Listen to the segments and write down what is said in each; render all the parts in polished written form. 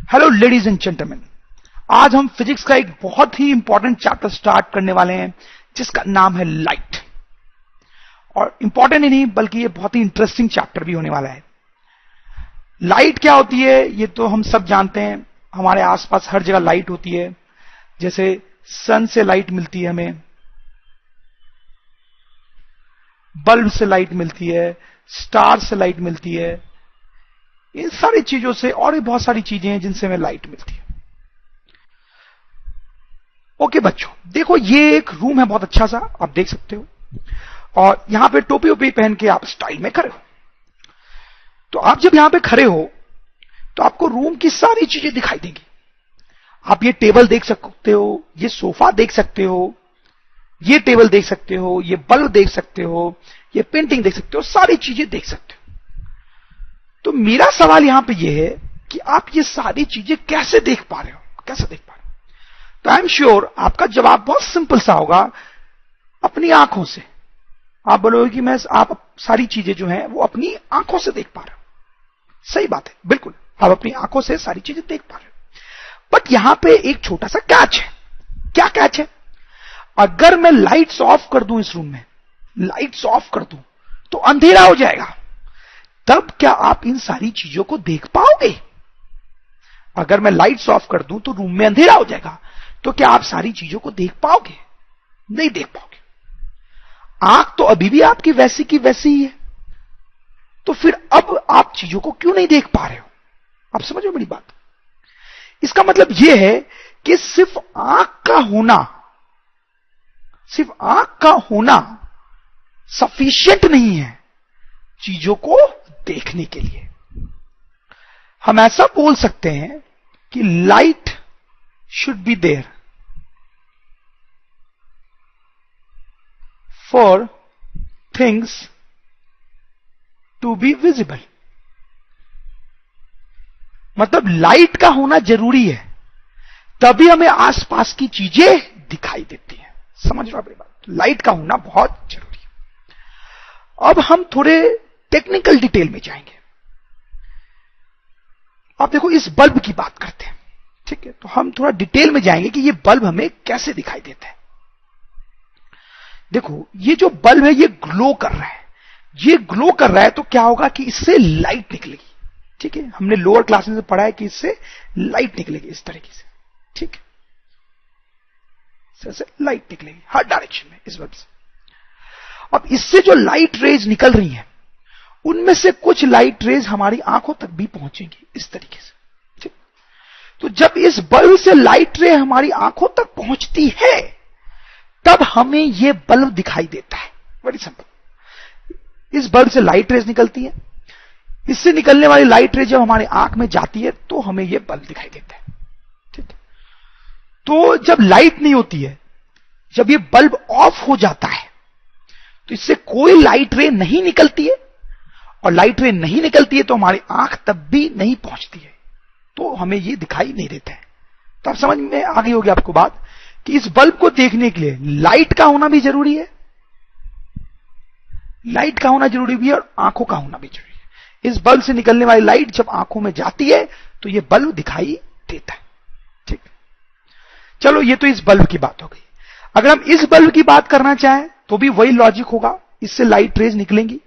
Hello ladies and gentleman, आज हम physics का एक बहुत ही इंपॉर्टेंट चैप्टर स्टार्ट करने वाले हैं जिसका नाम है लाइट। और इंपॉर्टेंट ही नहीं बल्कि ये बहुत ही इंटरेस्टिंग चैप्टर भी होने वाला है। लाइट क्या होती है ये तो हम सब जानते हैं। हमारे आसपास हर जगह लाइट होती है। जैसे सन से लाइट मिलती है, हमें बल्ब से लाइट मिलती है, स्टार से लाइट मिलती है, इन सारी चीजों से और भी बहुत सारी चीजें हैं जिनसे हमें लाइट मिलती है। ओके बच्चों, देखो ये एक रूम है बहुत अच्छा सा, आप देख सकते हो। और यहां पे टोपी ओपी पहन के आप स्टाइल में खड़े हो। तो आप जब यहां पे खड़े हो तो आपको रूम की सारी चीजें दिखाई देंगी। आप ये टेबल देख सकते हो, ये सोफा देख सकते हो, ये टेबल देख सकते हो, ये बल्ब देख सकते हो, ये पेंटिंग देख सकते हो, सारी चीजें देख सकते हो। तो मेरा सवाल यहां पे यह है कि आप ये सारी चीजें कैसे देख पा रहे हो, कैसे देख पा रहे हो? तो आई एम श्योर आपका जवाब बहुत सिंपल सा होगा, अपनी आंखों से। आप बोलोगे कि मैं आप सारी चीजें जो हैं वो अपनी आंखों से देख पा रहे हो। सही बात है, बिल्कुल आप अपनी आंखों से सारी चीजें देख पा रहे हो। बट यहां पे एक छोटा सा कैच है। क्या कैच है? अगर मैं लाइट्स ऑफ कर दूं, इस रूम में लाइट्स ऑफ कर दूं तो अंधेरा हो जाएगा। तब क्या आप इन सारी चीजों को देख पाओगे? अगर मैं लाइट्स ऑफ कर दूं तो रूम में अंधेरा हो जाएगा, तो क्या आप सारी चीजों को देख पाओगे? नहीं देख पाओगे। आंख तो अभी भी आपकी वैसी की वैसी ही है। तो फिर अब आप चीजों को क्यों नहीं देख पा रहे हो? आप समझो मेरी बात। इसका मतलब यह है कि सिर्फ आंख का होना सफिशिएंट नहीं है चीजों को देखने के लिए। हम ऐसा बोल सकते हैं कि light should be there for things to be visible. मतलब लाइट का होना जरूरी है, तभी हमें आसपास की चीजें दिखाई देती हैं। समझ रहे हो अपनी बात? लाइट का होना बहुत जरूरी है। अब हम थोड़े टेक्निकल डिटेल में जाएंगे। आप देखो, इस बल्ब की बात करते हैं, ठीक है? तो हम थोड़ा डिटेल में जाएंगे कि ये बल्ब हमें कैसे दिखाई देता है। देखो, ये जो बल्ब है ये ग्लो कर रहा है। ये ग्लो कर रहा है तो क्या होगा कि इससे लाइट निकलेगी। ठीक है, हमने लोअर क्लासेस में पढ़ा है कि इससे लाइट निकलेगी इस तरीके से। ठीक है, से लाइट निकलेगी हर डायरेक्शन में इस बल्ब से। अब इससे जो लाइट रेज निकल रही हैं, उनमें से कुछ लाइट रेज हमारी आंखों तक भी पहुंचेंगी इस तरीके से। ठीक? तो जब इस बल्ब से लाइट रे हमारी आंखों तक पहुंचती है, तब हमें यह बल्ब दिखाई देता है। Very simple. इस बल्ब से लाइट रेज निकलती है, इससे निकलने वाली लाइट रे जब हमारी आंख में जाती है तो हमें यह बल्ब दिखाई देता है। ठीक? तो जब लाइट नहीं होती है, जब ये बल्ब ऑफ हो जाता है, तो इससे कोई लाइट रे नहीं निकलती है, और लाइट रे नहीं निकलती है तो हमारी आंख तब भी नहीं पहुंचती है, तो हमें ये दिखाई नहीं देता है। तो आप समझ में आ गई होगी आपको बात कि इस बल्ब को देखने के लिए लाइट का होना भी जरूरी है, लाइट का होना जरूरी भी है, और आंखों का होना भी जरूरी है। इस बल्ब से निकलने वाली लाइट जब आंखों में जाती है तो यह बल्ब दिखाई देता है। ठीक, चलो ये तो इस बल्ब की बात हो गई। अगर हम इस बल्ब की बात करना चाहें तो भी वही लॉजिक होगा। इससे लाइट रेज निकलेंगी,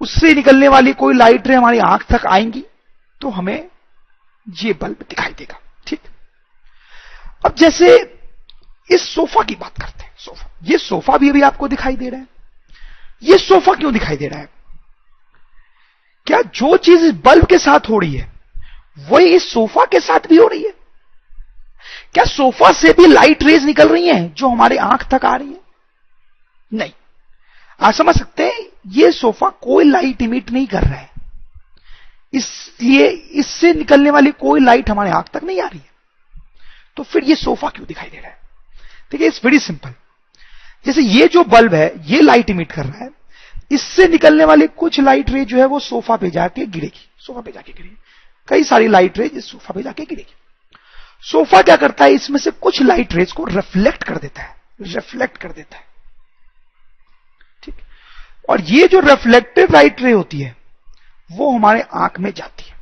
उससे निकलने वाली कोई लाइट रे हमारी आंख तक आएंगी तो हमें ये बल्ब दिखाई देगा। ठीक, अब जैसे इस सोफा की बात करते हैं। सोफा, ये सोफा भी अभी आपको दिखाई दे रहा है। ये सोफा क्यों दिखाई दे रहा है? क्या जो चीज इस बल्ब के साथ हो रही है वही इस सोफा के साथ भी हो रही है? क्या सोफा से भी लाइट रेज निकल रही हैं जो हमारे आंख तक आ रही है? नहीं। आप समझ सकते हैं, ये सोफा कोई लाइट इमिट नहीं कर रहा है, इसलिए इससे निकलने वाली कोई लाइट हमारे आंख तक नहीं आ रही है। तो फिर ये सोफा क्यों दिखाई दे रहा है? देखिए, इट्स वेरी सिंपल। जैसे ये जो बल्ब है ये लाइट इमिट कर रहा है, इससे निकलने वाली कुछ लाइट रे जो है वो सोफा पे जाके गिरेगी। सोफा पे जाके गिरेगी, कई सारी लाइट रेज इस सोफा पे जाके गिरेगी। सोफा क्या करता है, इसमें से कुछ लाइट रेज को रिफ्लेक्ट कर देता है, रिफ्लेक्ट कर देता है। ठीक, और ये जो रिफ्लेक्टिव लाइट रे होती है वो हमारे आंख में जाती है,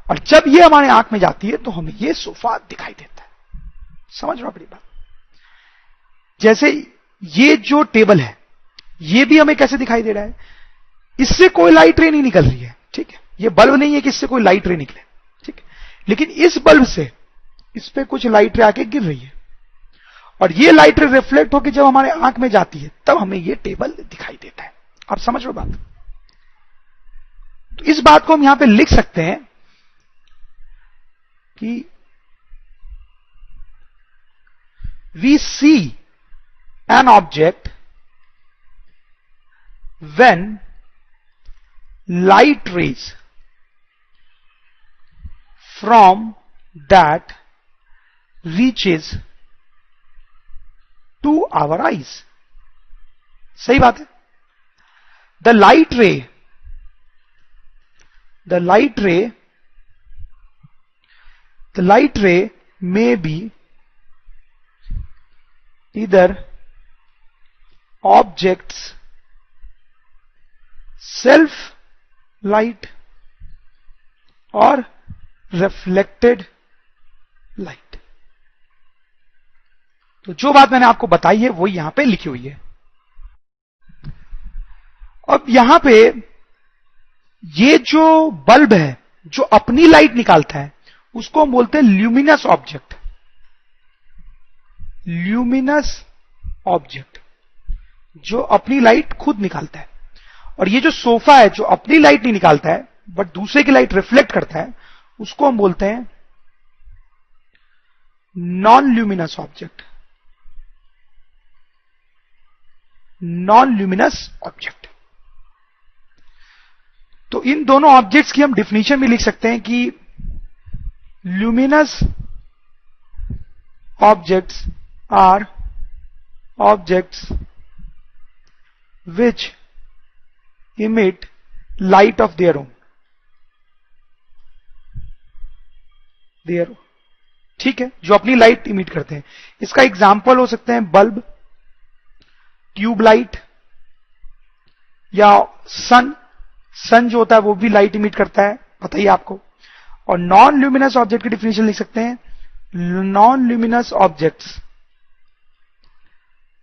और जब ये हमारे आंख में जाती है तो हमें ये सोफा दिखाई देता है। समझ रहे हो बड़ी बात? जैसे ये जो टेबल है, ये भी हमें कैसे दिखाई दे रहा है? इससे कोई लाइट रे नहीं निकल रही है, ठीक है? ये बल्ब नहीं है कि इससे कोई लाइट रे निकले, ठीक है? लेकिन इस बल्ब से इस पे कुछ लाइट रे आके गिर रही है, और ये लाइट रे रिफ्लेक्ट होकर जब हमारे आंख में जाती है तब हमें ये टेबल दिखाई देता है। आप समझ रहे हो बात? तो इस बात को हम यहां पे लिख सकते हैं कि we see an object when light rays from that reaches to our eyes. सही बात है। The light ray may be either objects self light or reflected light। तो जो बात मैंने आपको बताई है वो यहां पे लिखी हुई है। अब यहां पे ये जो बल्ब है जो अपनी लाइट निकालता है उसको हम बोलते हैं ल्यूमिनस ऑब्जेक्ट। ल्यूमिनस ऑब्जेक्ट जो अपनी लाइट खुद निकालता है। और ये जो सोफा है जो अपनी लाइट नहीं निकालता है बट दूसरे की लाइट रिफ्लेक्ट करता है, उसको हम बोलते हैं non luminous object. Non luminous object. तो इन दोनों ऑब्जेक्ट्स की हम डिफिनीशन भी लिख सकते हैं कि luminous objects are objects which emit light of their own। ठीक है, जो अपनी लाइट इमिट करते हैं। इसका एग्जाम्पल हो सकते हैं बल्ब, ट्यूबलाइट या सन। सन जो होता है वो भी लाइट इमिट करता है, पता ही आपको। और नॉन ल्यूमिनस ऑब्जेक्ट की डिफिनेशन लिख सकते हैं, non luminous objects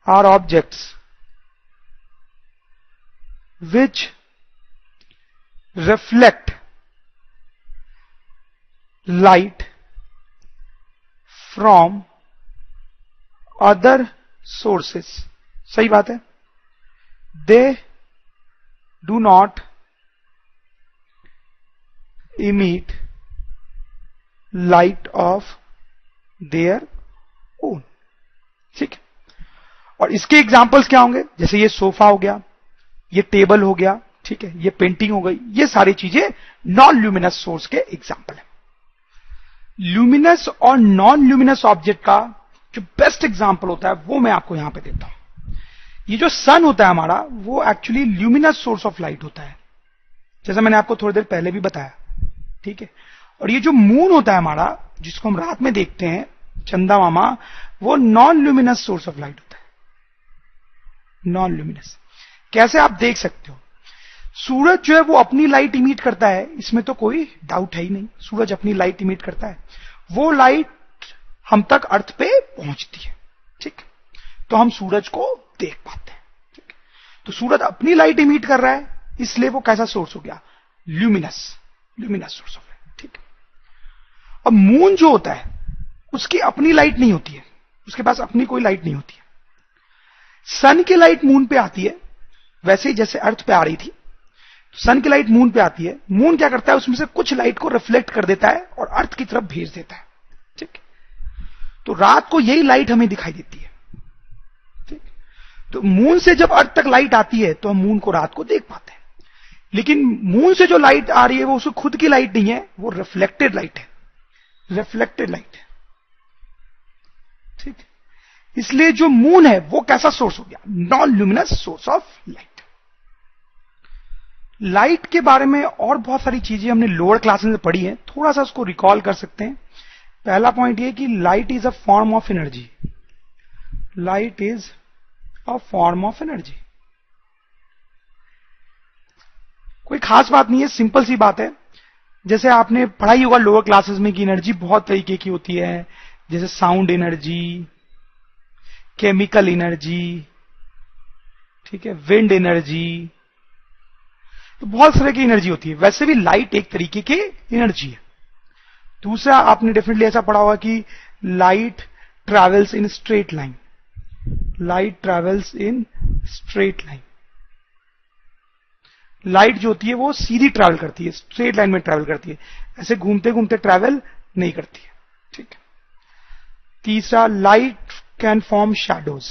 are objects which reflect light from other sources। सही बात है। They do not emit light of their own। ठीक है। और इसके एग्जाम्पल्स क्या होंगे? जैसे ये सोफा हो गया, ये टेबल हो गया, ठीक है, ये पेंटिंग हो गई, ये सारी चीजें नॉन ल्यूमिनस सोर्स के एग्जाम्पल है। ल्यूमिनस और नॉन ल्यूमिनस ऑब्जेक्ट का जो बेस्ट एग्जाम्पल होता है वो मैं आपको यहां पे देता हूं। ये जो सन होता है हमारा वो actually luminous source of light होता है, जैसा मैंने आपको थोड़ी देर पहले भी बताया, ठीक है। और ये जो मून होता है हमारा जिसको हम रात में देखते हैं, चंदा मामा, वो non luminous source of light होता है। नॉन ल्यूमिनस कैसे आप देख सकते हो? सूरज जो है वो अपनी लाइट इमिट करता है, इसमें तो कोई डाउट है ही नहीं। सूरज अपनी लाइट इमिट करता है, वो लाइट हम तक अर्थ पे पहुंचती है, ठीक। तो हम सूरज को देख पाते हैं, ठीक। तो सूरज अपनी लाइट इमिट कर रहा है, इसलिए वो कैसा सोर्स हो गया? ल्यूमिनस सोर्स ऑफ लाइट, ठीक। अब मून जो होता है उसकी अपनी लाइट नहीं होती है, उसके पास अपनी कोई लाइट नहीं होती है। सन की लाइट मून पे आती है, वैसे ही जैसे अर्थ पे आ रही थी, तो सन की लाइट मून पे आती है। मून क्या करता है? उसमें से कुछ लाइट को रिफ्लेक्ट कर देता है और अर्थ की तरफ भेज देता है, ठीक। तो रात को यही लाइट हमें दिखाई देती है, ठीक। तो मून से जब अर्थ तक लाइट आती है तो हम मून को रात को देख पाते हैं। लेकिन मून से जो लाइट आ रही है वो उसकी खुद की लाइट नहीं है, वो रिफ्लेक्टेड लाइट है। रिफ्लेक्टेड लाइट है, ठीक। इसलिए जो मून है वो कैसा सोर्स हो गया? Non luminous source of light. Light के बारे में और बहुत सारी चीजें हमने लोअर क्लासेस में पढ़ी है, थोड़ा सा उसको रिकॉल कर सकते हैं। पहला पॉइंट ये कि light is a form of energy. Light is a form of energy. कोई खास बात नहीं है, सिंपल सी बात है। जैसे आपने पढ़ाई होगा लोअर क्लासेस में कि एनर्जी बहुत तरीके की होती है, जैसे साउंड एनर्जी, केमिकल एनर्जी, ठीक है, विंड एनर्जी, तो बहुत तरह की एनर्जी होती है। वैसे भी लाइट एक तरीके की एनर्जी है। दूसरा आपने डेफिनेटली ऐसा पढ़ा होगा कि light travels in straight line, light travels in straight line. Light जो होती है वो सीधी ट्रैवल करती है, स्ट्रेट लाइन में ट्रैवल करती है, ऐसे घूमते घूमते ट्रैवल नहीं करती है, ठीक है। तीसरा, light can form shadows,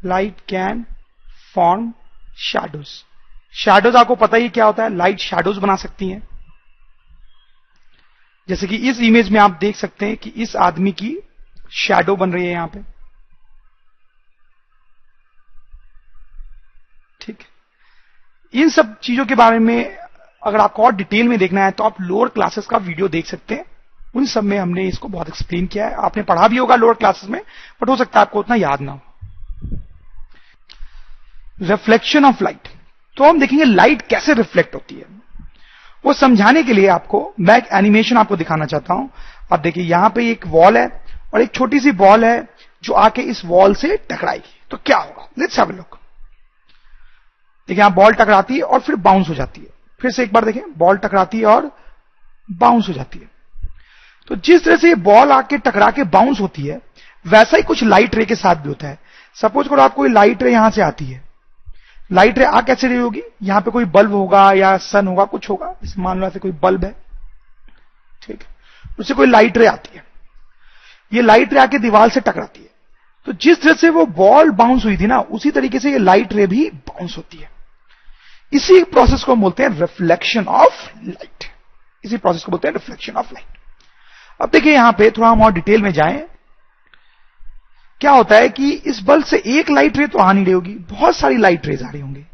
light can form shadows. Shadows आपको पता ही क्या होता है, लाइट शैडोज बना सकती है। जैसे कि इस इमेज में आप देख सकते हैं कि इस आदमी की शैडो बन रही है यहां पे, ठीक है। इन सब चीजों के बारे में अगर आपको और डिटेल में देखना है तो आप लोअर क्लासेस का वीडियो देख सकते हैं, उन सब में हमने इसको बहुत एक्सप्लेन किया है। आपने पढ़ा भी होगा लोअर क्लासेस में, बट हो सकता है आपको उतना याद ना हो। रिफ्लेक्शन ऑफ लाइट, तो हम देखेंगे लाइट कैसे रिफ्लेक्ट होती है। वो समझाने के लिए आपको मैं एक एनिमेशन आपको दिखाना चाहता हूं। आप देखिए यहां पे एक वॉल है और एक छोटी सी बॉल है जो आके इस वॉल से टकराएगी, तो क्या होगा, लेट्स हैव अ लुक। देखिए यहां बॉल टकराती है और फिर बाउंस हो जाती है। फिर से एक बार देखें, बॉल टकराती है और बाउंस हो जाती है। तो जिस तरह से ये बॉल आके टकरा के बाउंस होती है, वैसा ही कुछ लाइट रे के साथ भी होता है। सपोज करो आप कोई लाइट रे यहां से आती है, लाइट रे आ कैसे रही होगी, यहां पे कोई बल्ब होगा या सन होगा, कुछ होगा, इस मान लो ऐसे कोई बल्ब है, ठीक है, उससे कोई लाइट रे आती है, ये लाइट रे आके दीवार से टकराती है। तो जिस तरह से वो बॉल बाउंस हुई थी ना, उसी तरीके से ये लाइट रे भी बाउंस होती है। इसी प्रोसेस को हम बोलते हैं रिफ्लेक्शन ऑफ लाइट, इसी प्रोसेस को बोलते हैं रिफ्लेक्शन ऑफ लाइट। अब देखिए यहां पे थोड़ा हम और डिटेल में जाएं। क्या होता है कि इस बल्ब से एक लाइट रे तो आ नहीं रही होगी, बहुत सारी लाइट रेज आ रही होंगी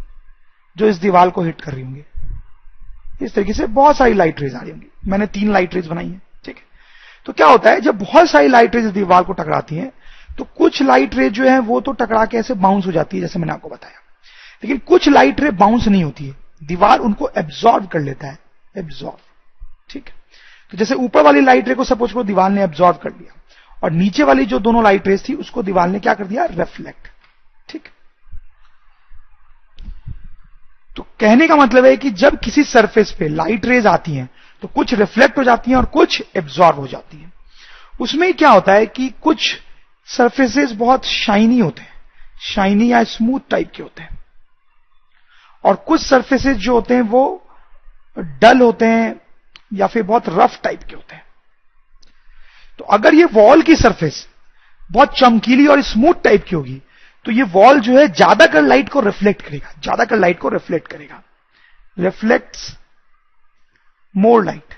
जो इस दीवार को हिट कर रही होंगी। इस तरीके से बहुत सारी लाइट रेज आ रही होंगी। मैंने 3 लाइट रेज बनाई है, ठीक है। तो क्या होता है, जब बहुत सारी लाइट रेज इस दीवार को टकराती हैं, तो कुछ लाइट रे जो है वो तो टकरा के ऐसे बाउंस हो जाती है, जैसे मैंने आपको बताया, लेकिन कुछ लाइट रे बाउंस नहीं होती है, दीवार उनको एब्जॉर्ब कर लेता है, एब्जॉर्ब, ठीक है। तो जैसे ऊपर वाली लाइट रे को सपोज करो दीवार ने एब्जॉर्ब कर लिया, और नीचे वाली जो दोनों लाइट रेज थी उसको दीवार ने क्या कर दिया, रिफ्लेक्ट, ठीक। तो कहने का मतलब है कि जब किसी सरफेस पे लाइट रेज आती हैं तो कुछ रिफ्लेक्ट हो जाती हैं और कुछ एब्जॉर्ब हो जाती हैं। उसमें क्या होता है कि कुछ सरफेसेस बहुत शाइनी होते हैं, शाइनी या स्मूथ टाइप के होते हैं, और कुछ सरफेसेस जो होते हैं वो डल होते हैं या फिर बहुत रफ टाइप के होते हैं। तो अगर ये वॉल की सरफेस बहुत चमकीली और स्मूथ टाइप की होगी तो ये वॉल जो है ज्यादातर लाइट को रिफ्लेक्ट करेगा, ज्यादातर लाइट को रिफ्लेक्ट करेगा, रिफ्लेक्ट्स मोर लाइट।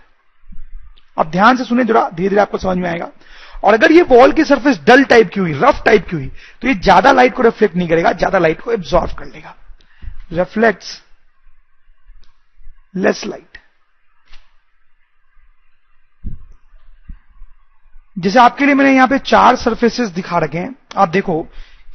अब ध्यान से सुने जरा, धीरे धीरे आपको समझ में आएगा। और अगर ये वॉल की सरफेस डल टाइप की हुई, रफ टाइप की हुई, तो ये ज्यादा लाइट को रिफ्लेक्ट नहीं करेगा, ज्यादा लाइट को एब्जॉर्ब कर लेगा, रिफ्लेक्ट्स लेस लाइट। जैसे आपके लिए मैंने यहां पे 4 सरफेसेस दिखा रखे हैं। आप देखो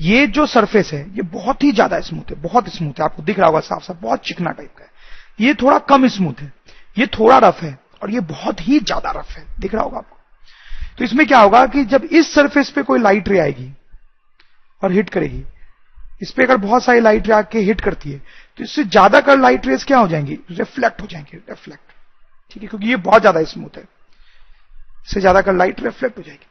ये जो सरफेस है ये बहुत ही ज्यादा स्मूथ है, बहुत स्मूथ है, आपको दिख रहा होगा साफ साफ, बहुत चिकना टाइप का है। ये थोड़ा कम स्मूथ है, ये थोड़ा रफ है, और ये बहुत ही ज्यादा रफ है, दिख रहा होगा आपको। तो इसमें क्या होगा कि जब इस सरफेस पे कोई लाइट रे आएगी और हिट करेगी, इस पे अगर बहुत सारी लाइट रे आके हिट करती है तो इससे ज्यादा कर लाइट रेस क्या हो जाएंगी, रिफ्लेक्ट हो जाएंगे, रिफ्लेक्ट, ठीक है, क्योंकि ये बहुत ज्यादा स्मूथ है, इससे ज्यादा कर लाइट रिफ्लेक्ट हो जाएगी।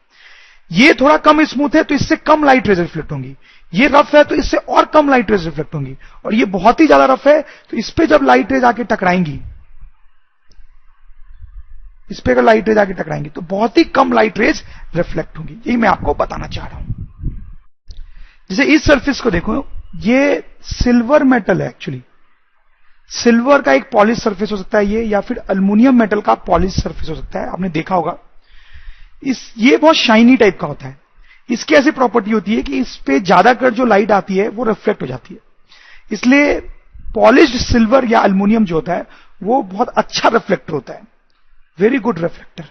ये थोड़ा कम स्मूथ है तो इससे कम लाइट रेज रिफ्लेक्ट होंगी, ये रफ है तो इससे और कम लाइट रेज रिफ्लेक्ट होंगी, और ये बहुत ही ज्यादा रफ है तो इस पे जब लाइट रेज आके टकराएंगी, इस पे अगर लाइट रेज आके टकराएंगी तो बहुत ही कम लाइट रेज रिफ्लेक्ट होंगी। यही मैं आपको बताना चाह रहा हूं। जैसे इस सरफेस को देखो, ये सिल्वर मेटल है, एक्चुअली सिल्वर का एक पॉलिश सरफेस हो सकता है ये, या फिर अल्युमिनियम मेटल का पॉलिश सरफेस हो सकता है, आपने देखा होगा। ये बहुत शाइनी टाइप का होता है। इसकी ऐसी प्रॉपर्टी होती है कि इस पे ज्यादातर जो लाइट आती है वो रिफ्लेक्ट हो जाती है, इसलिए पॉलिश्ड सिल्वर या अल्युमिनियम जो होता है वो बहुत अच्छा रिफ्लेक्टर होता है, very good reflector,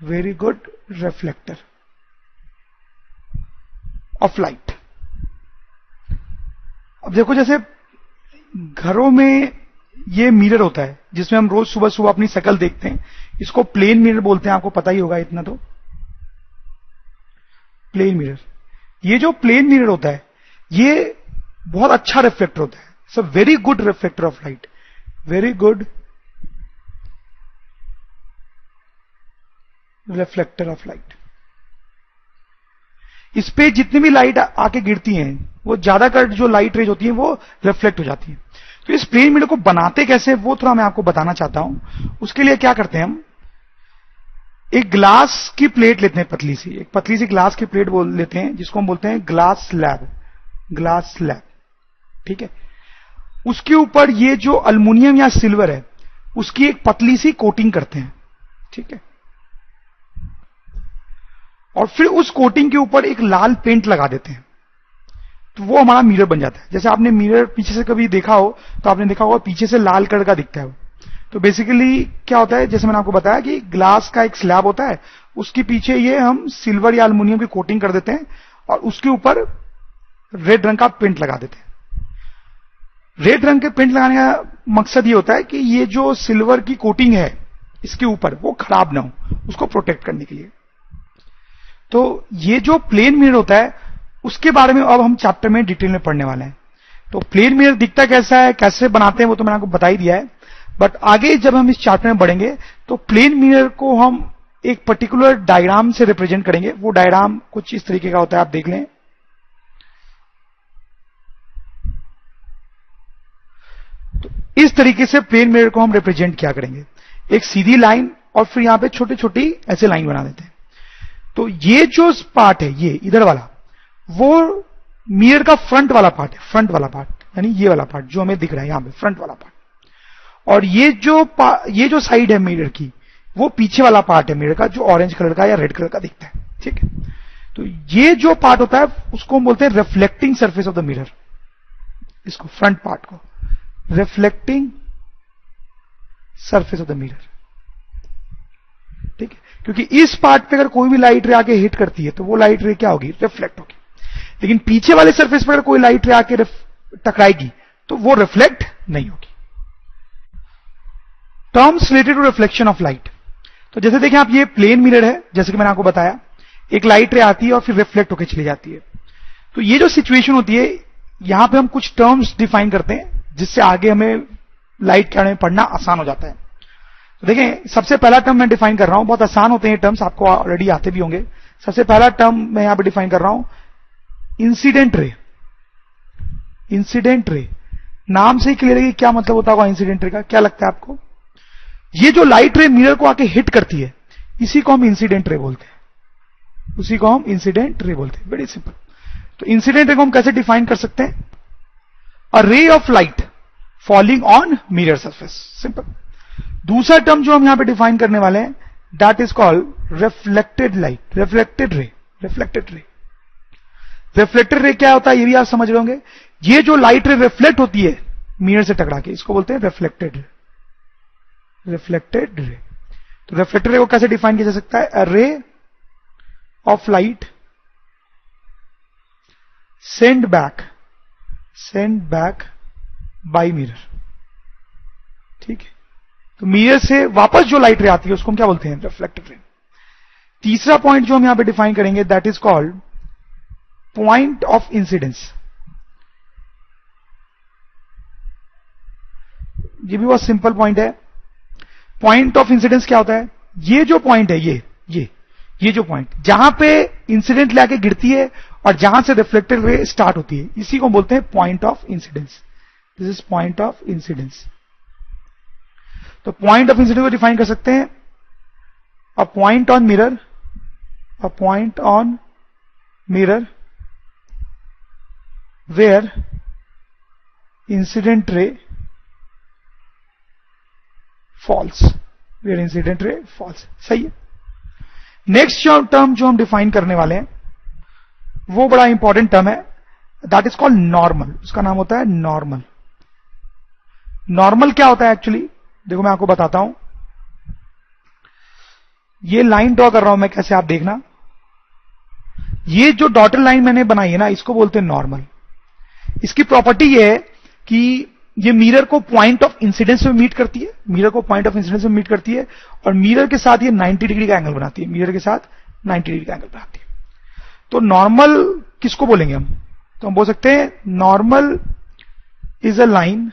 very good reflector of light. अब देखो जैसे घरों में ये मिरर होता है जिसमें हम रोज सुबह सुबह अपनी शक्ल देखते हैं, इसको प्लेन मिरर बोलते हैं, आपको पता ही होगा इतना तो। प्लेन मिरर, ये जो प्लेन मिरर होता है ये बहुत अच्छा रिफ्लेक्टर होता है, it's a very good reflector of light, very good reflector of light. इस पे जितनी भी लाइट आके गिरती हैं वो ज्यादातर जो लाइट रेज होती है वो रिफ्लेक्ट हो जाती है। तो इस प्लेन मिरर को बनाते कैसे वो थोड़ा मैं आपको बताना चाहता हूं। उसके लिए क्या करते हैं, हम एक ग्लास की प्लेट लेते हैं, पतली सी ग्लास की प्लेट बोल लेते हैं, जिसको हम बोलते हैं ग्लास स्लैब, ग्लास स्लैब, ठीक है। उसके ऊपर ये जो अल्युमिनियम या सिल्वर है उसकी एक पतली सी कोटिंग करते हैं, ठीक है। और फिर उस कोटिंग के ऊपर एक लाल पेंट लगा देते हैं, तो वो हमारा मिरर बन जाता है। जैसे आपने मिरर पीछे से कभी देखा हो तो आपने देखा होगा पीछे से लाल कलर का दिखता है वो। तो बेसिकली क्या होता है, जैसे मैंने आपको बताया कि ग्लास का एक स्लैब होता है, उसके पीछे ये हम सिल्वर या अल्युमिनियम की कोटिंग कर देते हैं और उसके ऊपर रेड रंग का पेंट लगा देते हैं। रेड रंग के पेंट लगाने का मकसद ये होता है कि ये जो सिल्वर की कोटिंग है इसके ऊपर वो खराब ना हो, उसको प्रोटेक्ट करने के लिए। तो ये जो प्लेन मिरर होता है उसके बारे में अब हम चैप्टर में डिटेल में पढ़ने वाले हैं। तो प्लेन मिरर दिखता कैसा है, कैसे बनाते हैं, वो तो मैंने आपको बता ही दिया है। बट आगे जब हम इस चैप्टर में बढ़ेंगे तो प्लेन मिरर को हम एक पर्टिकुलर डायग्राम से रिप्रेजेंट करेंगे। वो डायग्राम कुछ इस तरीके का होता है, आप देख लें। तो इस तरीके से प्लेन मिरर को हम रिप्रेजेंट क्या करेंगे, एक सीधी लाइन और फिर यहां पे छोटी छोटी ऐसे लाइन बना देते हैं। तो ये जो पार्ट है, ये इधर वाला, वो मिरर का फ्रंट वाला पार्ट है, फ्रंट वाला पार्ट, यानी ये वाला पार्ट जो हमें दिख रहा है यहां पे, फ्रंट वाला पार्ट। और ये जो साइड है मिरर की, वो पीछे वाला पार्ट है मिरर का, जो ऑरेंज कलर का या रेड कलर का दिखता है, ठीक है। तो ये जो पार्ट होता है उसको हम बोलते हैं reflecting surface of the mirror, इसको फ्रंट पार्ट को reflecting surface of the mirror, ठीक है। क्योंकि इस पार्ट पे अगर कोई भी लाइट रे आके हिट करती है तो वो लाइट रे क्या होगी, रिफ्लेक्ट होगी। लेकिन पीछे वाले सरफेस पर अगर कोई लाइट रे आके टकराएगी तो वो रिफ्लेक्ट नहीं होगी। Terms related to reflection of light. तो जैसे देखें आप, ये प्लेन मिरर है, जैसे कि मैंने आपको बताया, एक लाइट रे आती है और फिर रिफ्लेक्ट होकर चली जाती है। तो ये जो सिचुएशन होती है, यहां पे हम कुछ टर्म्स डिफाइन करते हैं जिससे आगे हमें लाइट के बारे में पढ़ना आसान हो जाता है। तो देखें, सबसे पहला टर्म मैं डिफाइन कर रहा हूं, बहुत आसान होते हैं ये टर्म्स, आपको ऑलरेडी आते भी होंगे। सबसे पहला टर्म मैं यहां पे डिफाइन कर रहा हूं, इंसिडेंट रे। इंसिडेंट रे नाम से ही क्लियर है कि क्या मतलब होता होगा इंसिडेंट रे का, क्या लगता है आपको? ये जो लाइट रे मिरर को आके हिट करती है, इसी को हम इंसिडेंट रे बोलते हैं, उसी को हम इंसिडेंट रे बोलते हैं। Very simple. तो इंसिडेंट रे को हम कैसे डिफाइन कर सकते हैं? A ray of light falling on mirror surface, simple. दूसरा टर्म जो हम यहां पे डिफाइन करने वाले हैं, that is called reflected light, reflected ray, reflected ray. Reflected ray क्या होता है ये भी आप समझ रहे होंगे। ये जो लाइट रे रिफ्लेक्ट होती है मिरर से टकरा के, इसको बोलते हैं रिफ्लेक्टेड रे, रिफ्लेक्टेड रे। तो रिफ्लेक्टेड रे को कैसे डिफाइन किया जा सकता है? A ray of light send back by mirror, ठीक है। तो मिरर से वापस जो लाइट रे आती है उसको हम क्या बोलते हैं? Reflected ray. तीसरा पॉइंट जो हम यहां पे डिफाइन करेंगे, that is called point of incidence. ये भी बहुत सिंपल पॉइंट है। पॉइंट ऑफ इंसिडेंस क्या होता है? ये जो पॉइंट है, ये जो पॉइंट जहां पे इंसिडेंट लाके गिरती है और जहां से रिफ्लेक्टेड रे स्टार्ट होती है, इसी को बोलते हैं point of incidence. This is point of incidence. तो पॉइंट ऑफ इंसिडेंस को डिफाइन कर सकते हैं, a point on mirror, a point on mirror where incident ray falls, where incident ray falls. सही है। नेक्स्ट टर्म जो हम डिफाइन करने वाले हैं वो बड़ा इंपॉर्टेंट टर्म है, दैट इज कॉल्ड नॉर्मल। उसका नाम होता है नॉर्मल। नॉर्मल क्या होता है एक्चुअली? देखो मैं आपको बताता हूं। ये लाइन ड्रॉ कर रहा हूं मैं, कैसे आप देखना। ये जो डॉटेड लाइन मैंने बनाई है ना, इसको बोलते हैं नॉर्मल। इसकी प्रॉपर्टी ये है कि ये मिरर को पॉइंट ऑफ इंसिडेंस में मीट करती है, मिरर को पॉइंट ऑफ इंसिडेंस में मीट करती है, और मिरर के साथ ये 90 डिग्री का एंगल बनाती है, मिरर के साथ 90 डिग्री का एंगल बनाती है। तो नॉर्मल किसको बोलेंगे हम? तो हम बोल सकते हैं normal is a line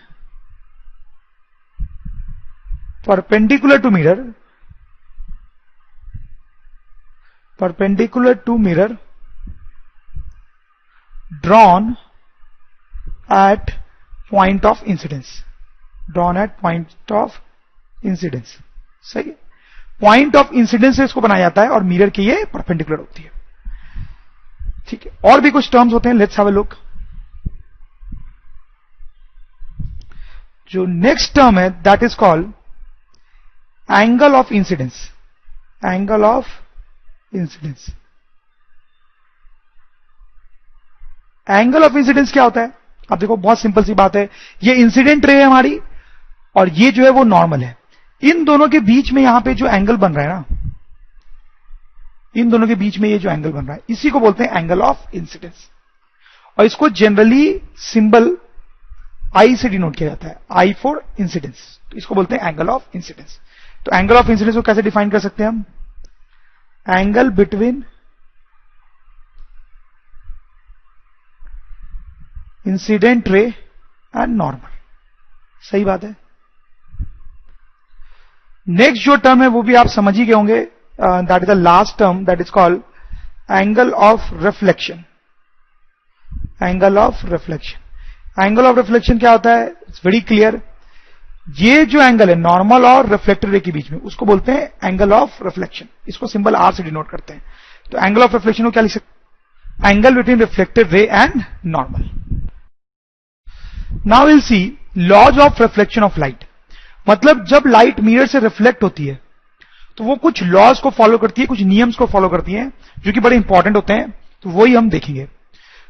perpendicular to mirror, perpendicular to mirror drawn at point of incidence, drawn at point of incidence। सही है, पॉइंट ऑफ इंसिडेंस से इसको बनाया जाता है और मिरर के ये परपेंडिकुलर होती है। ठीक है, और भी कुछ टर्म्स होते हैं, लेट्स हैव अ लुक। जो नेक्स्ट टर्म है that is called angle of incidence, angle of incidence. Angle of incidence क्या होता है? अब देखो बहुत सिंपल सी बात है, ये इंसिडेंट रे है हमारी और ये जो है वो नॉर्मल है। इन दोनों के बीच में यहां पे जो एंगल बन रहा है ना, इन दोनों के बीच में ये जो एंगल बन रहा है इसी को बोलते हैं एंगल ऑफ इंसिडेंस। और इसको जनरली सिंबल आई से डिनोट किया जाता है, आई फॉर इंसिडेंस। तो इसको बोलते हैं एंगल ऑफ इंसिडेंस। तो एंगल ऑफ इंसिडेंस को कैसे डिफाइन कर सकते हैं हम? Angle between incident ray and normal. सही बात है। नेक्स्ट जो टर्म है वो भी आप समझ ही गए होंगे, that is the last term, that is called angle of reflection. Angle of reflection, angle of reflection क्या होता है? It's very clear. ये जो एंगल है नॉर्मल और रिफ्लेक्टेड रे के बीच में उसको बोलते हैं एंगल ऑफ रिफ्लेक्शन। इसको सिंबल आर से डिनोट करते हैं। तो एंगल ऑफ रिफ्लेक्शन को क्या लिख सकते? Angle between reflected ray and normal. Now will see laws of reflection of light. मतलब जब लाइट मिरर से रिफ्लेक्ट होती है तो वो कुछ लॉज को फॉलो करती है, कुछ नियम्स को फॉलो करती है जो कि बड़े इंपॉर्टेंट होते हैं। तो वही हम देखेंगे।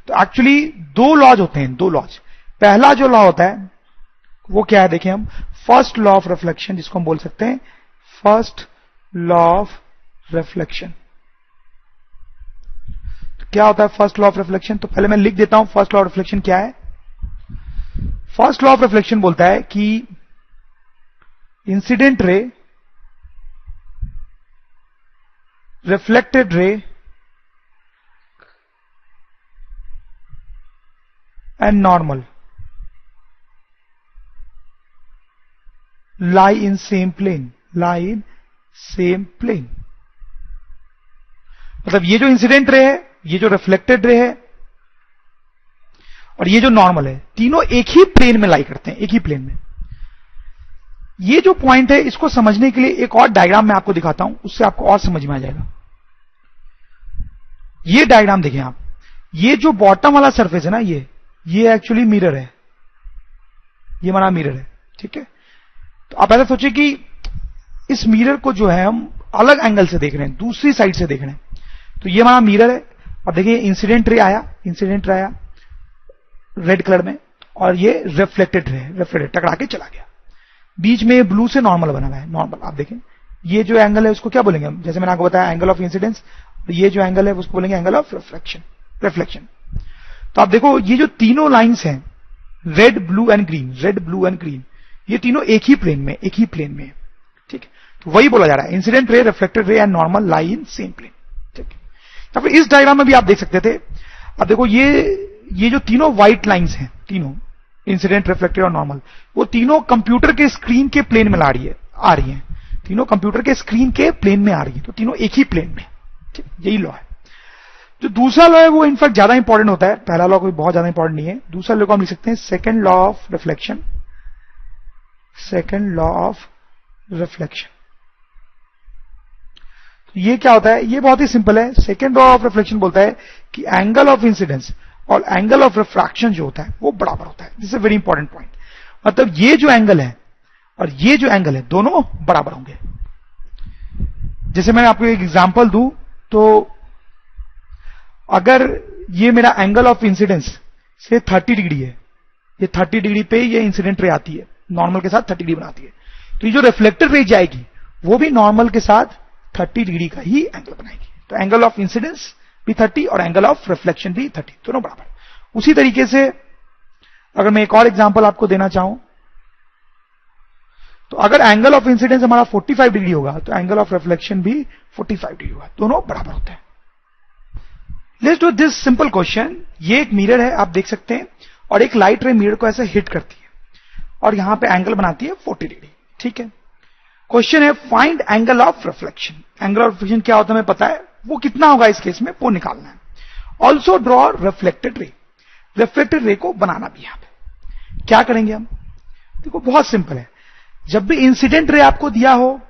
तो एक्चुअली दो लॉज होते हैं, दो लॉज। पहला जो लॉ होता है वो क्या है? देखें हम, फर्स्ट लॉ ऑफ रिफ्लेक्शन, जिसको हम बोल सकते हैं फर्स्ट लॉ ऑफ रिफ्लेक्शन। क्या होता है फर्स्ट लॉ ऑफ रिफ्लेक्शन? तो पहले मैं लिख देता हूं फर्स्ट लॉ ऑफ रिफ्लेक्शन क्या है। फर्स्ट लॉ ऑफ रिफ्लेक्शन बोलता है कि incident ray, reflected ray and normal lie in same plane, lie in same plane। मतलब ये जो इंसिडेंट रे है, ये जो रिफ्लेक्टेड रे है और ये जो नॉर्मल है, तीनों एक ही प्लेन में लाई करते हैं, एक ही प्लेन में। ये जो पॉइंट है इसको समझने के लिए एक और डायग्राम मैं आपको दिखाता हूं, उससे आपको और समझ में आ जाएगा। ये डायग्राम देखें आप, ये जो बॉटम वाला सरफेस है ना, ये एक्चुअली मिरर है, ये हमारा मिरर है। ठीक है, तो आप ऐसा सोचिए कि इस मिरर को जो है हम अलग एंगल से देख रहे हैं, दूसरी साइड से देख रहे हैं। तो ये हमारा मिरर है। अब देखिए इंसिडेंट रे आया, इंसिडेंट रे आया रेड कलर में, और ये रिफ्लेक्टेड रे, रिफ्लेक्टेड टकरा के चला गया। बीच में ब्लू से नॉर्मल बना हुआ है, नॉर्मल। आप देखें ये जो एंगल है उसको क्या बोलेंगे हम? जैसे मैंने आपको बताया एंगल ऑफ इंसिडेंस, ये जो एंगल है उसको बोलेंगे एंगल ऑफ रिफ्लेक्शन, रिफ्लेक्शन। तो आप देखो ये जो तीनों लाइंस हैं, red blue and green, red blue and green, ये तीनों एक ही प्लेन में, एक ही प्लेन में। ठीक है, तो वही बोला जा रहा है incident ray, reflected ray and normal lie in same plane. ठीक है, या फिर इस डायग्राम में भी आप देख सकते थे। अब देखो ये जो तीनों व्हाइट लाइंस हैं, तीनों इंसिडेंट, रिफ्लेक्टेड और नॉर्मल, वो तीनों कंप्यूटर के स्क्रीन के प्लेन में आ रही है, तीनों कंप्यूटर के स्क्रीन के प्लेन में आ रही है। तो तीनों एक ही प्लेन में। ठीक, यही लॉ है। जो दूसरा लॉ है वो इनफैक्ट ज्यादा इंपॉर्टेंट होता है, पहला लॉ कोई बहुत ज्यादा इंपॉर्टेंट नहीं है। दूसरा लॉ को हम लिख सकते हैं second law of reflection, second law of reflection. ये क्या होता है? ये बहुत ही सिंपल है। सेकेंड लॉ ऑफ रिफ्लेक्शन बोलता है कि एंगल ऑफ इंसिडेंस और एंगल ऑफ रिफ्रैक्शन जो होता है वो बराबर होता है। This is a very important point. मतलब ये जो एंगल है और ये जो एंगल है दोनों बराबर होंगे। जैसे मैं आपको एक एग्जांपल दूं तो अगर ये मेरा एंगल ऑफ इंसिडेंस से 30 डिग्री है, ये 30 डिग्री पे ये इंसिडेंट रे आती है, नॉर्मल के साथ 30 डिग्री बनाती है, तो ये जो रिफ्लेक्टेड रे जाएगी वो भी नॉर्मल के साथ 30 डिग्री का ही एंगल बनाएगी। तो एंगल ऑफ इंसिडेंस भी 30 और एंगल ऑफ रिफ्लेक्शन भी 30, दोनों बराबर। उसी तरीके से अगर मैं एक और एग्जांपल आपको देना चाहूं तो अगर एंगल ऑफ इंसिडेंस हमारा 45 डिग्री होगा तो एंगल ऑफ रिफ्लेक्शन भी 45 डिग्री होगा, दोनों बराबर होते हैं। Let's do this simple question. ये एक मिरर है, आप देख सकते हैं, और एक लाइट रे मिरर को ऐसे हिट करती है और यहां पे एंगल बनाती है 40 डिग्री। ठीक है, क्वेश्चन है find angle of reflection. Angle of reflection क्या होता है हमें पता है, वो कितना होगा इस केस में, वो निकालना है। Also draw reflected ray, reflected रे को बनाना भी। यहां पे क्या करेंगे हम, देखो बहुत सिंपल है। जब भी इंसिडेंट रे आपको दिया हो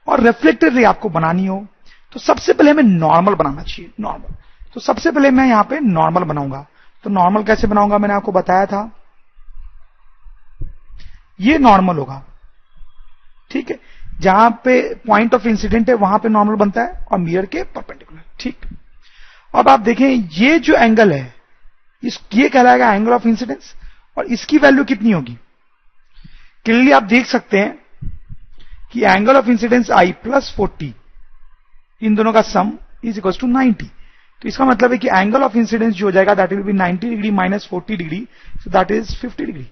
और रिफ्लेक्टेड रे आपको बनानी हो तो सबसे पहले हमें नॉर्मल बनाना चाहिए, नॉर्मल। तो सबसे पहले मैं यहां पे नॉर्मल बनाऊंगा। तो नॉर्मल कैसे बनाऊंगा, मैंने आपको बताया था, ये नॉर्मल होगा। ठीक है, जहां पे पॉइंट ऑफ इंसिडेंट है वहां पे नॉर्मल बनता है और मिरर के परपेंडिकुलर। ठीक, अब आप देखें ये जो एंगल है ये कहलाएगा एंगल ऑफ इंसिडेंस, और इसकी वैल्यू कितनी होगी, क्लियरली आप देख सकते हैं कि angle of incidence I plus 40, इन दोनों का सम इज इक्वल टू 90। तो इसका मतलब है कि एंगल ऑफ इंसिडेंस जो हो जाएगा that will be 90 degree minus 40 degree, so that is 50 degree.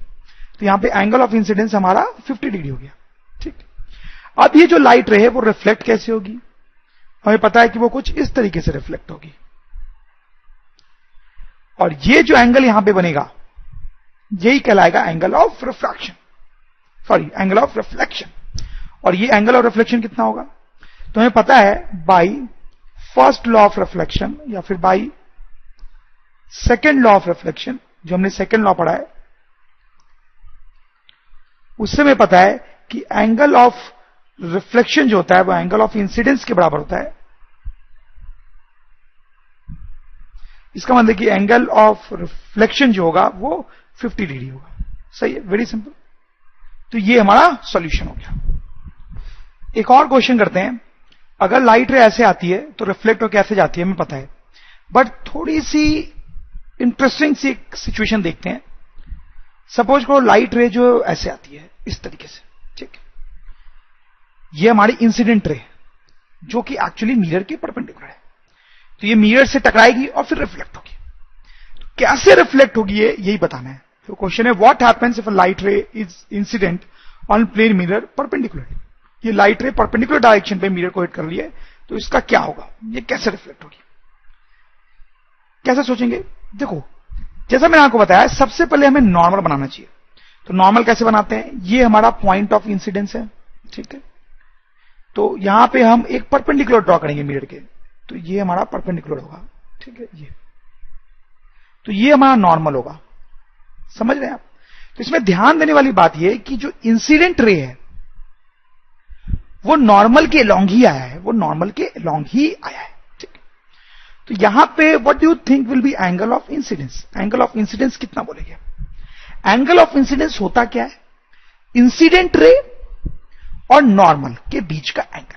तो यहां पे एंगल ऑफ इंसिडेंस हमारा 50 डिग्री हो गया। ठीक, अब ये जो लाइट रे है वो रिफ्लेक्ट कैसे होगी, हमें पता है कि वो कुछ इस तरीके से रिफ्लेक्ट होगी, और ये जो एंगल यहां पे बनेगा यही कहलाएगा angle of refraction, sorry angle of reflection. और ये एंगल ऑफ रिफ्लेक्शन कितना होगा, तो हमें पता है by first law of reflection या फिर by second law of reflection, जो हमने सेकेंड लॉ पढ़ा है, उससे हमें पता है कि एंगल ऑफ रिफ्लेक्शन जो होता है वो एंगल ऑफ इंसिडेंस के बराबर होता है। इसका मतलब कि एंगल ऑफ रिफ्लेक्शन जो होगा वो 50 डिग्री होगा। सही है, वेरी सिंपल। तो ये हमारा सॉल्यूशन हो गया। एक और क्वेश्चन करते हैं। अगर लाइट रे ऐसे आती है तो रिफ्लेक्ट होकर कैसे जाती है हमें पता है, बट थोड़ी सी इंटरेस्टिंग सी एक सिचुएशन देखते हैं। सपोज करो लाइट रे जो ऐसे आती है इस तरीके से, ठीक है, ये हमारी इंसिडेंट रे जो कि एक्चुअली मिरर के परपेंडिकुलर है। तो ये मिरर से टकराएगी और फिर रिफ्लेक्ट होगी। तो कैसे रिफ्लेक्ट होगी ये यही बताना है। तो क्वेश्चन है what happens if a light ray is incident on plane mirror perpendicular. ये लाइट रे परपेंडिकुलर डायरेक्शन पे मिरर को हिट कर रही है, तो इसका क्या होगा, ये कैसे रिफ्लेक्ट होगी, कैसे सोचेंगे। देखो जैसा मैंने आपको बताया सबसे पहले हमें नॉर्मल बनाना चाहिए। तो नॉर्मल कैसे बनाते हैं, ये हमारा पॉइंट ऑफ इंसिडेंस है, ठीक है। तो यहां पे हम एक परपेंडिकुलर ड्रॉ करेंगे मिरर के, तो ये हमारा परपेंडिकुलर होगा, ठीक है। ये तो ये हमारा नॉर्मल होगा, समझ रहे हैं आप। तो इसमें ध्यान देने वाली बात यह कि जो इंसिडेंट रे है वो नॉर्मल के लॉन्ग ही आया है, वो नॉर्मल के लॉन्ग ही आया है, ठीक है। तो यहां पे what do you think will be angle of incidence. Angle of incidence कितना बोलेंगे। एंगल ऑफ इंसिडेंस होता क्या है, इंसिडेंट रे और नॉर्मल के बीच का एंगल।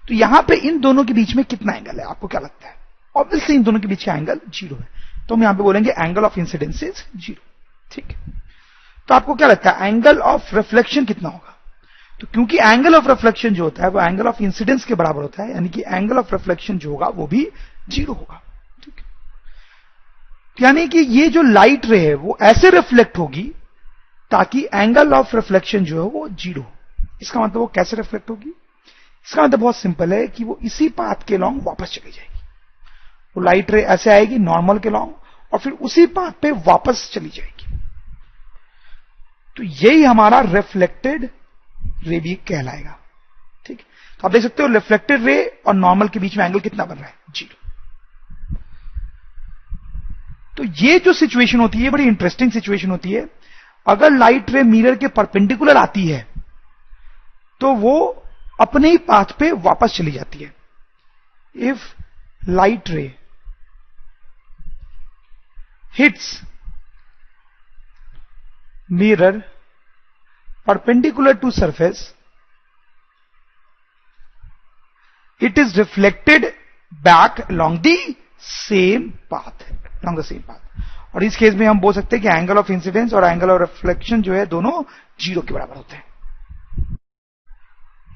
तो यहां पे इन दोनों के बीच में कितना एंगल है, आपको क्या लगता है। ऑब्वियसली इन दोनों के बीच का एंगल 0 है, तो हम यहां पे बोलेंगे एंगल ऑफ इंसिडेंस इज 0, ठीक है। तो आपको क्या लगता है एंगल ऑफ रिफ्लेक्शन कितना होगा। तो क्योंकि एंगल ऑफ रिफ्लेक्शन जो होता है वो एंगल ऑफ इंसिडेंस के बराबर होता है, यानी कि एंगल ऑफ रिफ्लेक्शन जो होगा वो भी 0 होगा, ठीक है। यानी कि ये जो लाइट रे है वो ऐसे रिफ्लेक्ट होगी ताकि एंगल ऑफ रिफ्लेक्शन जो है वो 0 हो। इसका मतलब वो कैसे रिफ्लेक्ट होगी, इसका मतलब बहुत सिंपल है कि वो इसी पाथ के लॉन्ग वापस चली जाएगी। वो लाइट रे ऐसे आएगी नॉर्मल के लॉन्ग और फिर उसी पाथ पे वापस चली जाएगी। तो यही हमारा रिफ्लेक्टेड रे भी कहलाएगा, ठीक है। तो आप देख सकते हो रिफ्लेक्टेड रे और नॉर्मल के बीच में एंगल कितना बन रहा है, 0। तो ये जो सिचुएशन होती है बड़ी इंटरेस्टिंग सिचुएशन होती है। अगर लाइट रे मिरर के परपेंडिकुलर आती है तो वो अपने ही पाथ पे वापस चली जाती है। इफ लाइट रे hits mirror perpendicular to surface, it is reflected back along the same path, along the same path। और इस केस में हम बोल सकते हैं कि एंगल ऑफ इंसिडेंस और एंगल ऑफ रिफ्लेक्शन जो है दोनों 0 के बराबर होते हैं।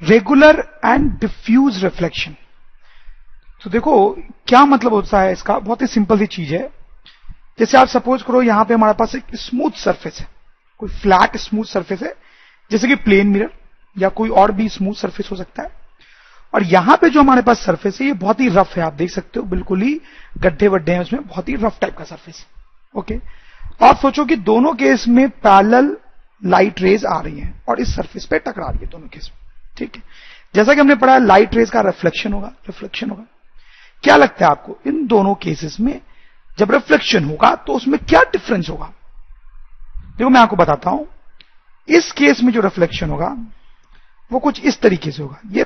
Regular and diffuse reflection. तो देखो क्या मतलब होता है इसका, बहुत ही सिंपल सी चीज है। जैसे आप सपोज करो यहां पे हमारे पास एक स्मूथ सरफेस है, कोई फ्लैट स्मूथ सरफेस है जैसे कि प्लेन मिरर, या कोई और भी स्मूथ सरफेस हो सकता है। और यहां पे जो हमारे पास सरफेस है ये बहुत ही रफ है, आप देख सकते हो बिल्कुल ही गड्ढे वड्ढे हैं उसमें, बहुत ही रफ टाइप का सरफेस है। ओके, आप सोचो कि दोनों केस में पैरेलल लाइट रेज आ रही हैं और इस सरफेस पे टकरा रही है दोनों केस में, ठीक है। जैसा कि हमने पढ़ा लाइट रेज का रिफ्लेक्शन होगा। क्या लगता है आपको इन दोनों केसेस में जब रिफ्लेक्शन होगा तो उसमें क्या डिफरेंस होगा? देखो मैं आपको बताता हूं, इस केस में जो रिफ्लेक्शन होगा वो कुछ इस तरीके से होगा, ये